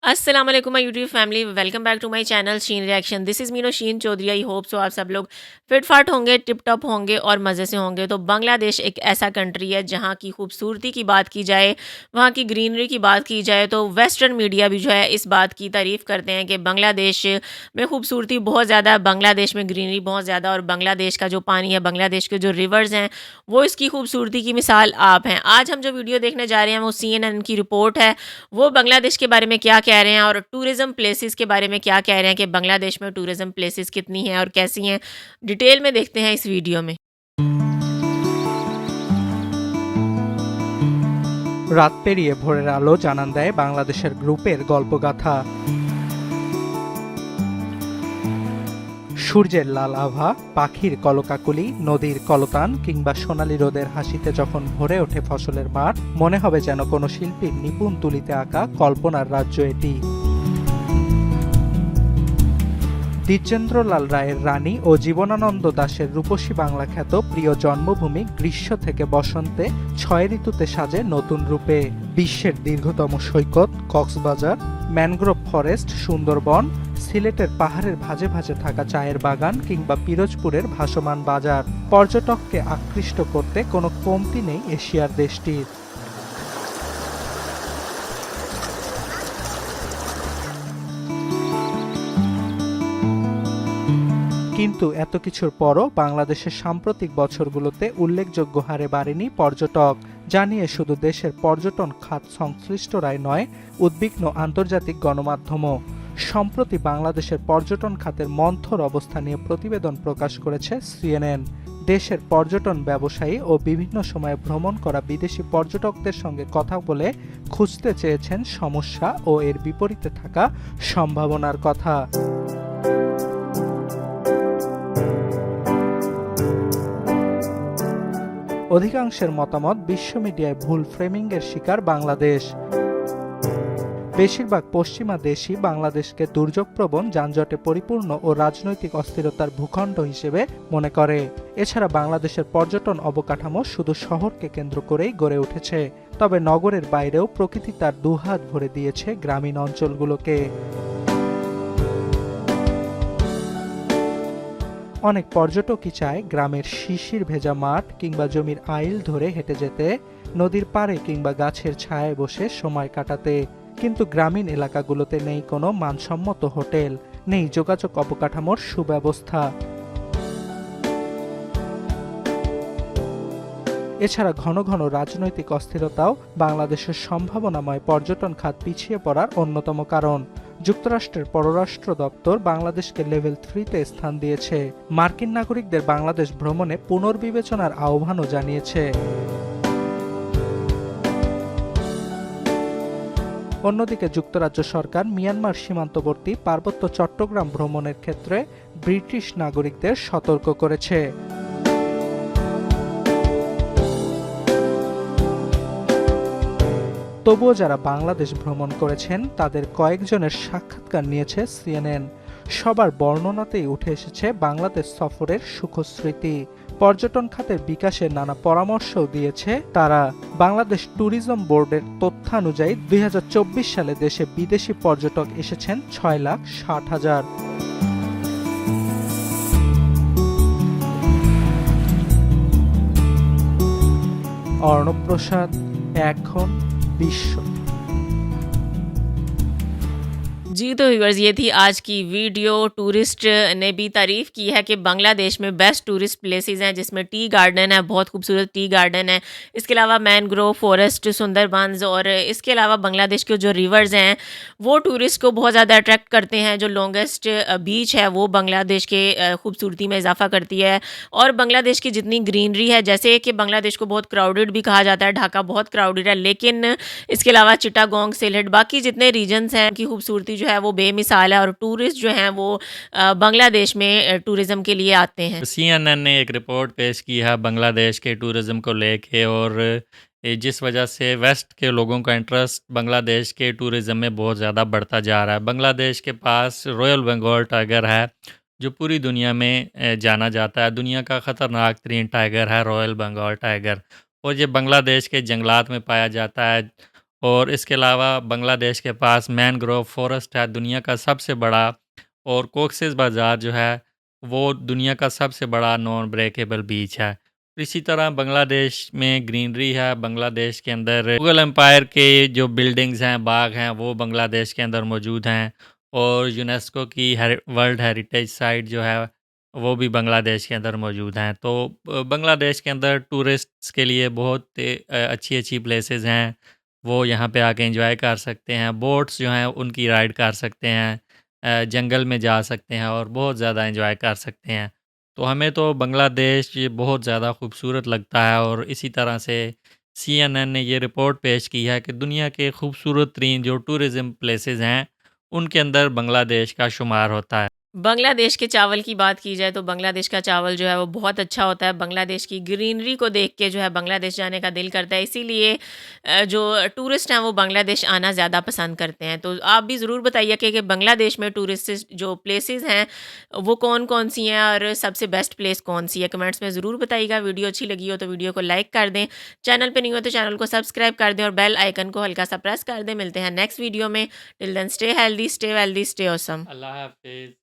अस्सलाम वालेकुम my YouTube family, welcome back to my channel Sheen reaction. This is Meeno Sheen Chaudhary. I hope so आप सब लोग फिट फाट होंगे, टिप टॉप होंगे और मज़े से होंगे। तो बांग्लादेश एक ऐसा कंट्री है जहाँ की खूबसूरती की बात की जाए, वहाँ की ग्रीनरी की बात की जाए तो वेस्टर्न मीडिया भी जो है इस बात की तारीफ़ करते हैं कि बांग्लादेश में खूबसूरती बहुत ज़्यादा है, बांग्लादेश में ग्रीनरी बहुत ज़्यादा, और बांग्लादेश का जो पानी है, बांग्लादेश के जो रिवर्स हैं, वो इसकी खूबसूरती की मिसाल आप हैं। आज हम जो वीडियो देखने जा रहे हैं वो CNN की रिपोर्ट है। वो बांग्लादेश के बारे में क्या कह रहे हैं और टूरिज्म प्लेसेस के बारे में क्या कह रहे हैं कि बांग्लादेश में टूरिज्म प्लेसेस कितनी हैं और कैसी हैं, डिटेल में देखते हैं इस वीडियो में। রাত পেরিয়ে ভোরের আলো জানান দেয় বাংলাদেশের গ্রুপের গল্পগাথা। সূর্যের লাল আভা, পাখির কলকাকলি, নদীর কলতান কিংবা সোনালী রোদের হাসিতে যখন ভরে ওঠে ফসলের মাঠ, মনে হবে যেন কোনো শিল্পীর নিপুণ তুলিতে আঁকা কল্পনার রাজ্য এটি। দ্বিজেন্দ্রলাল রায়ের রানী ও জীবনানন্দ দাশের রূপসী বাংলা খ্যাত প্রিয় জন্মভূমি গ্রীষ্ম থেকে বসন্তে ৬ ঋতুতে সাজে নতুন রূপে। বিশ্বের দীর্ঘতম সৈকত কক্সবাজার, ম্যানগ্রোভ ফরেস্ট সুন্দরবন, সিলেটের পাহাড়ের ভাঁজে ভাঁজে থাকা চায়ের বাগান কিংবা পিরোজপুরের ভাসমান বাজার, পর্যটককে আকৃষ্ট করতে কোনো কমতি নেই এশিয়ার দেশটির। কিন্তু এত কিছুর পরও বাংলাদেশের সাম্প্রতিক বছরগুলোতে উল্লেখযোগ্য হারে বাড়েনি পর্যটক, জানিয়ে শুধু দেশের পর্যটন খাত সংশ্লিষ্টরাই নয়, উদ্বিগ্ন আন্তর্জাতিক গণমাধ্যমও। সম্প্রতি বাংলাদেশের পর্যটন খাতের মন্থর অবস্থা নিয়ে প্রতিবেদন প্রকাশ করেছে CNN। দেশের পর্যটন ব্যবসায়ী ও বিভিন্ন সময়ে ভ্রমণ করা বিদেশি পর্যটকদের সঙ্গে কথা বলে খুঁজতে চেয়েছেন সমস্যা ও এর বিপরীতে থাকা সম্ভাবনার কথা। অধিকাংশের মতামত, বিশ্ব মিডিয়ায় ভুল ফ্রেমিংয়ের শিকার বাংলাদেশ। বেশিরভাগ পশ্চিমা দেশই বাংলাদেশকে দুর্যোগপ্রবণ, যানজটে পরিপূর্ণ ও রাজনৈতিক অস্থিরতার ভূখণ্ড হিসেবে মনে করে। এছাড়া বাংলাদেশের পর্যটন অবকাঠামো শুধু শহরকে কেন্দ্র করেই গড়ে উঠেছে, তবে নগরের বাইরেও প্রকৃতি তার দুহাত ভরে দিয়েছে গ্রামীণ অঞ্চলগুলোকে। অনেক পর্যটকই চায় গ্রামের শিশির ভেজা মাঠ কিংবা জমির আইল ধরে হেঁটে যেতে, নদীর পাড়ে কিংবা গাছের ছায়ায় বসে সময় কাটাতে। কিন্তু গ্রামীণ এলাকাগুলোতে নেই কোনো মানসম্মত হোটেল, নেই যোগাযোগ অবকাঠামোর সুব্যবস্থা। এছাড়া ঘন ঘন রাজনৈতিক অস্থিরতাও বাংলাদেশের সম্ভাবনাময় পর্যটন খাত পিছিয়ে পড়ার অন্যতম কারণ। যুক্তরাষ্ট্রের পররাষ্ট্র দপ্তর বাংলাদেশকে লেভেল 3-তে স্থান দিয়েছে, মার্কিন নাগরিকদের বাংলাদেশ ভ্রমণে পুনর্বিবেচনার আহ্বানও জানিয়েছে। অন্যদিকে যুক্তরাজ্য সরকার মিয়ানমার সীমান্তবর্তী পার্বত্য চট্টগ্রাম ভ্রমণের ক্ষেত্রে ব্রিটিশ নাগরিকদের সতর্ক করেছে। তবুও যারা বাংলাদেশ ভ্রমণ করেছেন তাদের কয়েকজনের সাক্ষাৎকার নিয়েছে CNN। সবার বর্ণনাতেই উঠে এসেছে বাংলাদেশ সফরের সুখস্মৃতি। পর্যটন খাতের বিকাশের নানা পরামর্শও দিয়েছে তারা। বাংলাদেশ ট্যুরিজম বোর্ডের তথ্যানুযায়ী 2024 সালে দেশে বিদেশি পর্যটক এসেছেন 6,60,000। অর্ণব প্রসাদ, এখন বিশ্ব। जी तो व्यूअर्स, ये थी आज की वीडियो। टूरिस्ट ने भी तारीफ़ की है कि बांग्लादेश में बेस्ट टूरिस्ट प्लेसेस हैं, जिसमें टी गार्डन है, बहुत खूबसूरत टी गार्डन है। इसके अलावा मैनग्रोव फॉरेस्ट, सुंदरबंस, और इसके अलावा बांग्लादेश के जो रिवर्स हैं वो टूरिस्ट को बहुत ज़्यादा अट्रैक्ट करते हैं। जो लॉन्गेस्ट बीच है वो बांग्लादेश के खूबसूरती में इजाफा करती है। और बांग्लादेश की जितनी ग्रीनरी है, जैसे कि बांग्लादेश को बहुत क्राउडेड भी कहा जाता है, ढाका बहुत क्राउडेड है, लेकिन इसके अलावा चिटागोंग, सिलेट, बाकी जितने रीजन्स हैं उनकी खूबसूरती जो है वो बेमिसाल है, और टूरिस्ट जो हैं वो बांग्लादेश में टूरिज़्म के लिए आते हैं। CNN ने एक रिपोर्ट पेश की है बांग्लादेश के टूरिज़्म को लेके, और जिस वजह से वेस्ट के लोगों का इंटरेस्ट बांग्लादेश के टूरिज़्म में बहुत ज़्यादा बढ़ता जा रहा है। बांग्लादेश के पास रॉयल बंगाल टाइगर है, जो पूरी दुनिया में जाना जाता है। दुनिया का ख़तरनाक तरीन टाइगर है रॉयल बंगाल टाइगर, और ये बांग्लादेश के जंगलात में पाया जाता है। और इसके अलावा बांग्लादेश के पास मैनग्रोव फॉरेस्ट है दुनिया का सबसे बड़ा, और कॉक्सेस बाज़ार जो है वो दुनिया का सबसे बड़ा नॉन ब्रेकेबल बीच है। इसी तरह बांग्लादेश में ग्रीनरी है। बांग्लादेश के अंदर मुगल एम्पायर के जो बिल्डिंग्स हैं, बाग हैं, वो बांग्लादेश के अंदर मौजूद हैं, और यूनेस्को की वर्ल्ड हेरिटेज साइट जो है वो भी बांग्लादेश के अंदर मौजूद हैं। तो बांग्लादेश के अंदर टूरिस्ट्स के लिए बहुत अच्छी अच्छी प्लेसेस हैं, वो यहाँ पे आके एंजॉय कर सकते हैं। बोट्स जो हैं उनकी राइड कर सकते हैं, जंगल में जा सकते हैं और बहुत ज़्यादा एंजॉय कर सकते हैं। तो हमें तो बांग्लादेश ये बहुत ज़्यादा खूबसूरत लगता है, और इसी तरह से CNN ने ये रिपोर्ट पेश की है कि दुनिया के खूबसूरत तरीन जो टूरिज़म प्लेसेस हैं उनके अंदर बांग्लादेश का शुमार होता है। बांग्लादेश के चावल की बात की जाए तो बांग्लादेश का चावल जो है वो बहुत अच्छा होता है। बांग्लादेश की ग्रीनरी को देख के जो है बांग्लादेश जाने का दिल करता है, इसीलिए जो टूरिस्ट हैं वो बांग्लादेश आना ज़्यादा पसंद करते हैं। तो आप भी ज़रूर बताइए कि बांग्लादेश में टूरिस्ट जो प्लेसेस हैं वो कौन कौन सी हैं और सबसे बेस्ट प्लेस कौन सी है, कमेंट्स में ज़रूर बताइएगा। वीडियो अच्छी लगी हो तो वीडियो को लाइक कर दें, चैनल पर नहीं हो तो चैनल को सब्सक्राइब कर दें और बेल आइकन को हल्का सा प्रेस कर दें। मिलते हैं नेक्स्ट वीडियो में। Till then stay healthy, stay wealthy, stay awesome. अल्लाह हाफिज़।